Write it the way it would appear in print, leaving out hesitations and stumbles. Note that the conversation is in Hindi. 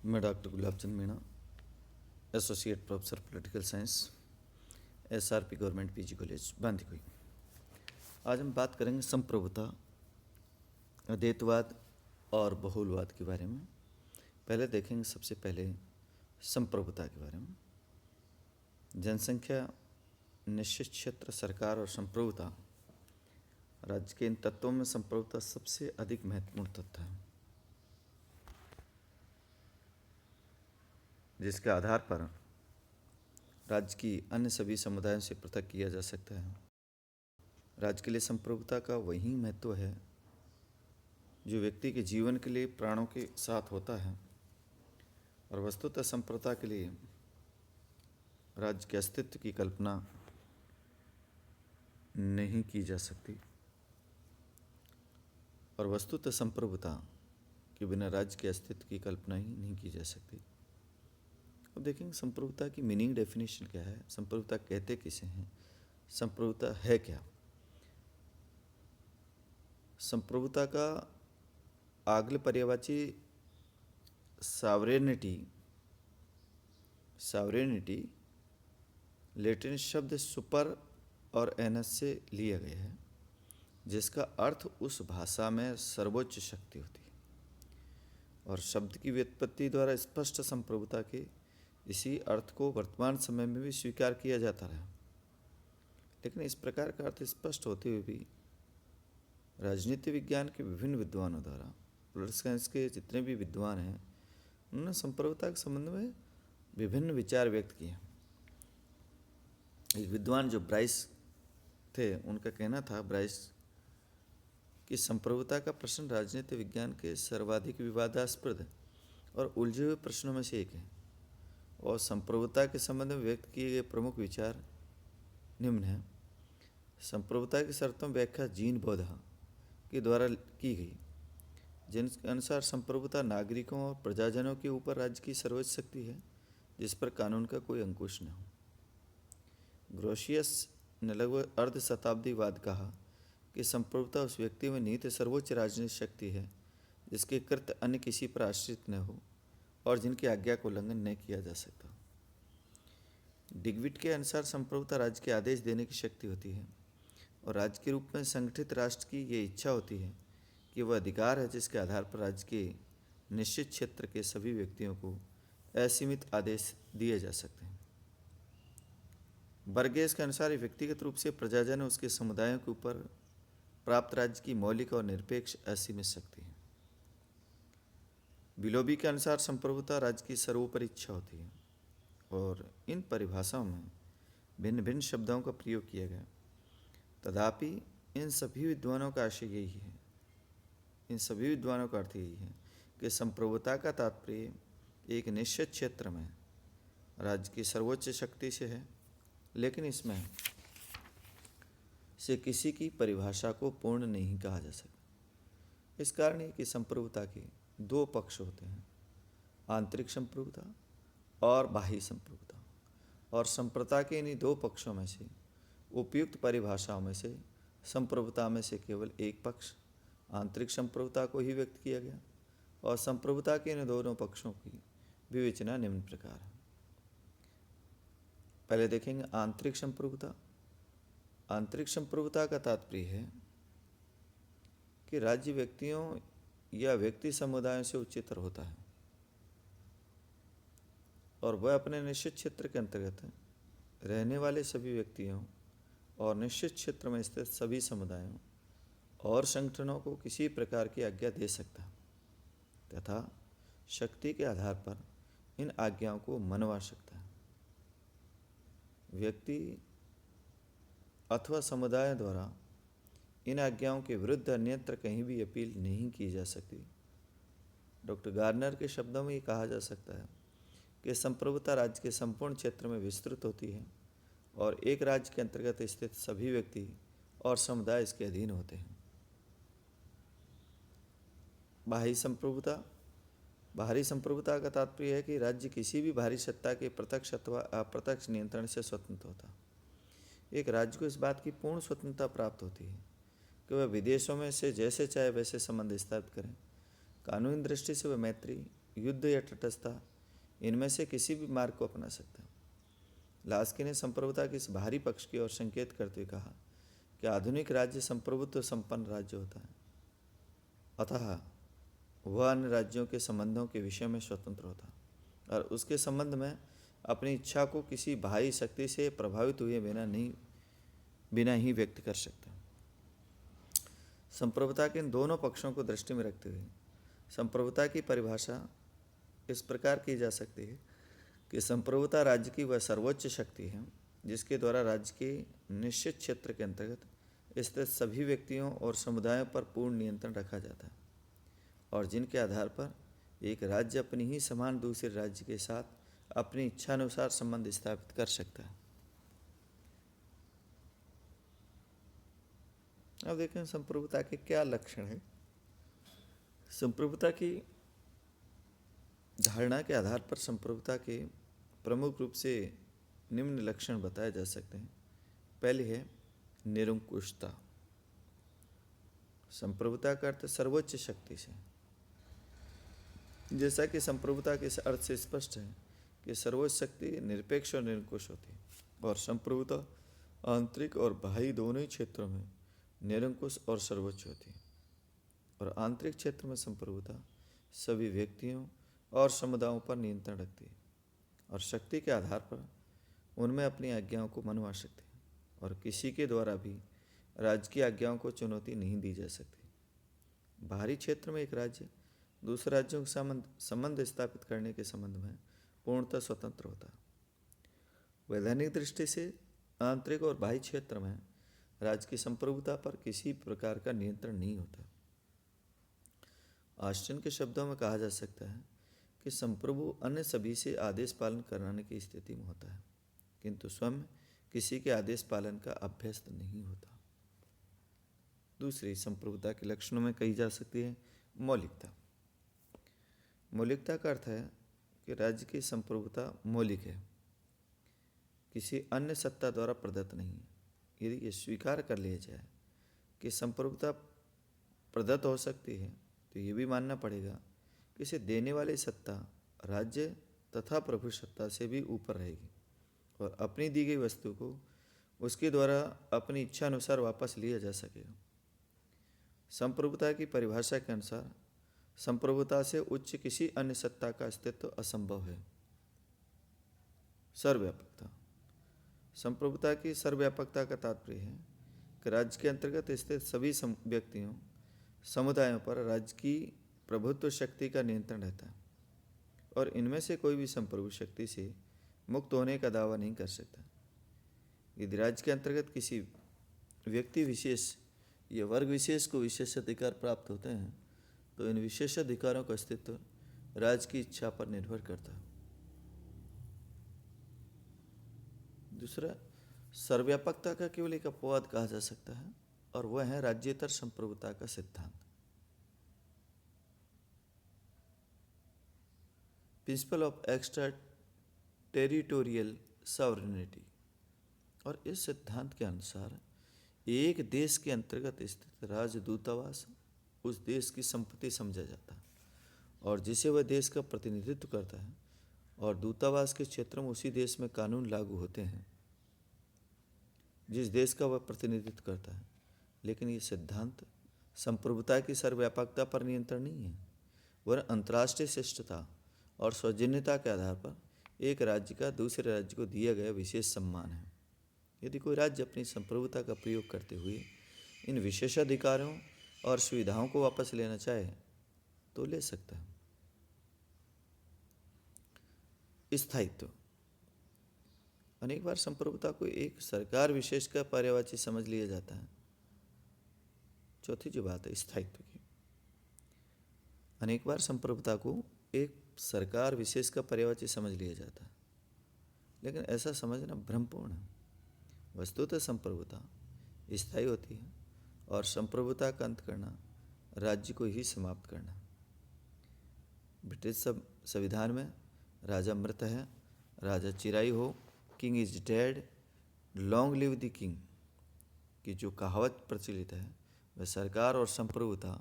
मैं doctor Gulab Chand Meena, associate professor political science, SRP government PG college Bandikui. आज हम बात करेंगे संप्रभुता, अद्वैतवाद और बहुलवाद के बारे में। पहले देखेंगे सबसे पहले संप्रभुता के बारे में। जनसंख्या, निश्चित क्षेत्र, सरकार और संप्रभुता, राज्य के इन तत्वों में संप्रभुता सबसे अधिक महत्वपूर्ण तत्व है, जिसके आधार पर राज्य की अन्य सभी समुदायों से पृथक किया जा सकता है। राज्य के लिए संप्रभुता का वही महत्व है जो व्यक्ति के जीवन के लिए प्राणों के साथ होता है, और वस्तुतः संप्रभुता के लिए राज्य के अस्तित्व की कल्पना नहीं की जा सकती, और वस्तुतः संप्रभुता के बिना राज्य के अस्तित्व की कल्पना ही नहीं की जा सकती। अब देखेंगे संप्रभुता की मीनिंग, डेफिनेशन क्या है, संप्रभुता कहते किसे हैं, संप्रभुता है क्या। संप्रभुता का आग्ल पर्यायवाची सावरेनिटी लैटिन शब्द सुपर और एनस से लिया गया है, जिसका अर्थ उस भाषा में सर्वोच्च शक्ति होती है, और शब्द की व्युत्पत्ति द्वारा स्पष्ट संप्रभुता के इसी अर्थ को वर्तमान समय में भी स्वीकार किया जाता रहा। लेकिन इस प्रकार का अर्थ स्पष्ट होते हुए भी राजनीति विज्ञान के विभिन्न विद्वानों द्वारा, पॉलिटिकल साइंस के जितने भी विद्वान हैं, उन्होंने संप्रभुता के संबंध में विभिन्न विचार व्यक्त किए। एक विद्वान जो ब्राइस थे, उनका कहना था, ब्राइस, कि संप्रभुता का प्रश्न राजनीति विज्ञान के सर्वाधिक विवादास्पद और उलझे हुए प्रश्नों में से एक है, और संप्रभुता के संबंध में व्यक्त किए गए प्रमुख विचार निम्न हैं। संप्रभुता की शर्तों व्याख्या जीन बोधा के द्वारा की गई, जिनके अनुसार संप्रभुता नागरिकों और प्रजाजनों के ऊपर राज्य की सर्वोच्च शक्ति है, जिस पर कानून का कोई अंकुश न हो। ग्रोशियस ने लगभग अर्ध शताब्दी बाद कहा कि संप्रभुता उस व्यक्ति में निहित सर्वोच्च राजनीतिक शक्ति है जिसके कृत्य अन्य किसी पर आश्रित न हो और जिनकी आज्ञा का उल्लंघन न किया जा सकता। डिगविट के अनुसार संप्रभुता राज्य के आदेश देने की शक्ति होती है, और राज्य के रूप में संगठित राष्ट्र की ये इच्छा होती है कि वह अधिकार है जिसके आधार पर राज्य के निश्चित क्षेत्र के सभी व्यक्तियों को असीमित आदेश दिए जा सकते हैं। बर्गेस के अनुसार ये व्यक्तिगत रूप से प्रजाजन उसके समुदायों के ऊपर प्राप्त राज्य की मौलिक और निरपेक्ष असीमित शक्ति है। बिलोबी के अनुसार संप्रभुता राज्य की सर्वोपरि इच्छा होती है, और इन परिभाषाओं में भिन्न भिन्न शब्दों का प्रयोग किया गया। तथापि इन सभी विद्वानों का आशय यही है, इन सभी विद्वानों का अर्थ यही है कि संप्रभुता का तात्पर्य एक निश्चित क्षेत्र में राज्य की सर्वोच्च शक्ति से है, लेकिन इसमें से किसी की परिभाषा को पूर्ण नहीं कहा जा सकता। इस कारण है कि संप्रभुता के दो पक्ष होते हैं, आंतरिक संप्रभुता और बाह्य संप्रभुता, और संप्रभुता के इन्हीं दो पक्षों में से उपयुक्त परिभाषाओं में से संप्रभुता में से केवल एक पक्ष, आंतरिक संप्रभुता को ही व्यक्त किया गया, और संप्रभुता के इन दोनों पक्षों की विवेचना निम्न प्रकार है। पहले देखेंगे आंतरिक संप्रभुता। आंतरिक संप्रभुता का तात्पर्य है कि राज्य व्यक्तियों या व्यक्ति समुदायों से उच्चतर होता है, और वह अपने निश्चित क्षेत्र के अंतर्गत रहने वाले सभी व्यक्तियों और निश्चित क्षेत्र में स्थित सभी समुदायों और संगठनों को किसी प्रकार की आज्ञा दे सकता है तथा शक्ति के आधार पर इन आज्ञाओं को मनवा सकता है। व्यक्ति अथवा समुदाय द्वारा इन आज्ञाओं के विरुद्ध अन्यत्र कहीं भी अपील नहीं की जा सकती। डॉक्टर गार्नर के शब्दों में ये कहा जा सकता है कि संप्रभुता राज्य के संपूर्ण क्षेत्र में विस्तृत होती है, और एक राज्य के अंतर्गत स्थित सभी व्यक्ति और समुदाय इसके अधीन होते हैं। बाहरी संप्रभुता। बाहरी संप्रभुता का तात्पर्य है कि राज्य किसी भी बाहरी सत्ता के प्रत्यक्ष अथवा अप्रत्यक्ष नियंत्रण से स्वतंत्र होता। एक राज्य को इस बात की पूर्ण स्वतंत्रता प्राप्त होती है कि वह विदेशों में से जैसे चाहे वैसे संबंध स्थापित करें। कानूनी दृष्टि से वह मैत्री युद्ध या तटस्थता, इनमें से किसी भी मार्ग को अपना सकता है। लास्की ने संप्रभुता के इस बाहरी पक्ष की ओर संकेत करते हुए कहा कि आधुनिक राज्य संप्रभुत्व संपन्न राज्य होता है, अतः वह अन्य राज्यों के संबंधों के विषय में स्वतंत्र होता और उसके संबंध में अपनी इच्छा को किसी बाहरी शक्ति से प्रभावित हुए बिना ही व्यक्त कर सकता। संप्रभुता के इन दोनों पक्षों को दृष्टि में रखते हुए संप्रभुता की परिभाषा इस प्रकार की जा सकती है कि संप्रभुता राज्य की वह सर्वोच्च शक्ति है जिसके द्वारा राज्य के निश्चित क्षेत्र के अंतर्गत स्थित सभी व्यक्तियों और समुदायों पर पूर्ण नियंत्रण रखा जाता है और जिनके आधार पर एक राज्य अपनी ही समान दूसरे राज्य के साथ अपनी इच्छानुसार संबंध स्थापित कर सकता है। अब देखें संप्रभुता के क्या लक्षण हैं। संप्रभुता की धारणा के आधार पर संप्रभुता के प्रमुख रूप से निम्न लक्षण बताए जा सकते हैं। पहले है निरंकुशता। संप्रभुता का अर्थ सर्वोच्च शक्ति से, जैसा कि संप्रभुता के अर्थ से स्पष्ट है कि सर्वोच्च शक्ति निरपेक्ष और निरंकुश होती है और संप्रभुता आंतरिक और बाह्य दोनों ही क्षेत्रों में निरंकुश और सर्वोच्च होती है। और आंतरिक क्षेत्र में संप्रभुता सभी व्यक्तियों और समुदायों पर नियंत्रण रखती है और शक्ति के आधार पर उनमें अपनी आज्ञाओं को मनवा सकती है और किसी के द्वारा भी राज्य की आज्ञाओं को चुनौती नहीं दी जा सकती। बाहरी क्षेत्र में एक राज्य दूसरे राज्यों के संबंध स्थापित करने के संबंध में पूर्णतः स्वतंत्र होता है। वैधानिक दृष्टि से आंतरिक और बाह्य क्षेत्र में राज्य की संप्रभुता पर किसी प्रकार का नियंत्रण नहीं होता। ऑस्टिन के शब्दों में कहा जा सकता है कि संप्रभु अन्य सभी से आदेश पालन कराने की स्थिति में होता है किंतु स्वयं किसी के आदेश पालन का अभ्यस्त नहीं होता। दूसरी संप्रभुता के लक्षणों में कही जा सकती है मौलिकता। मौलिकता का अर्थ है कि राज्य की संप्रभुता मौलिक है, किसी अन्य सत्ता द्वारा प्रदत्त नहीं है। यदि ये स्वीकार कर लिया जाए कि संप्रभुता प्रदत्त हो सकती है तो ये भी मानना पड़ेगा कि इसे देने वाली सत्ता राज्य तथा प्रभु सत्ता से भी ऊपर रहेगी और अपनी दी गई वस्तु को उसके द्वारा अपनी इच्छा अनुसार वापस लिया जा सकेगा। संप्रभुता की परिभाषा के अनुसार संप्रभुता से उच्च किसी अन्य सत्ता का अस्तित्व असंभव है। सर्वव्यापकता। संप्रभुता की सर्वव्यापकता का तात्पर्य है कि राज्य के अंतर्गत स्थित सभी व्यक्तियों समुदायों पर राज्य की प्रभुत्व शक्ति का नियंत्रण रहता है और इनमें से कोई भी संप्रभु शक्ति से मुक्त होने का दावा नहीं कर सकता। यदि राज्य के अंतर्गत किसी व्यक्ति विशेष या वर्ग विशेष को विशेष अधिकार प्राप्त होते हैं तो इन विशेष अधिकारों का अस्तित्व राज्य की इच्छा पर निर्भर करता है। दूसरा, सर्वव्यापकता का केवल एक अपवाद कहा जा सकता है और वह है राज्येतर संप्रभुता का सिद्धांत। Principle of extra territorial sovereignty. और इस सिद्धांत के अनुसार एक देश के अंतर्गत स्थित राजदूतावास उस देश की संपत्ति समझा जाता है और जिसे वह देश का प्रतिनिधित्व करता है और दूतावास के क्षेत्र में उसी देश में कानून लागू होते हैं जिस देश का वह प्रतिनिधित्व करता है। लेकिन ये सिद्धांत संप्रभुता की सर्वव्यापकता पर नियंत्रण नहीं है, वह अंतर्राष्ट्रीय शिष्टता और सौजन्यता के आधार पर एक राज्य का दूसरे राज्य को दिया गया विशेष सम्मान है। यदि कोई राज्य अपनी संप्रभुता का प्रयोग करते हुए इन विशेषाधिकारों और सुविधाओं को वापस लेना चाहे तो ले सकता है। स्थायित्व। अनेक बार संप्रभुता को एक सरकार विशेष का पर्यायवाची समझ लिया जाता है। चौथी जो बात है स्थायित्व की, अनेक बार संप्रभुता को एक सरकार विशेष का पर्यायवाची समझ लिया जाता है, लेकिन ऐसा समझना भ्रमपूर्ण है। वस्तुतः संप्रभुता स्थायी होती है और संप्रभुता का अंत करना राज्य को ही समाप्त करना। ब्रिटिश संविधान में राजा मृत है, राजा चिराई हो, king is dead, long live the king की जो कहावत प्रचलित है वह सरकार और संप्रभुता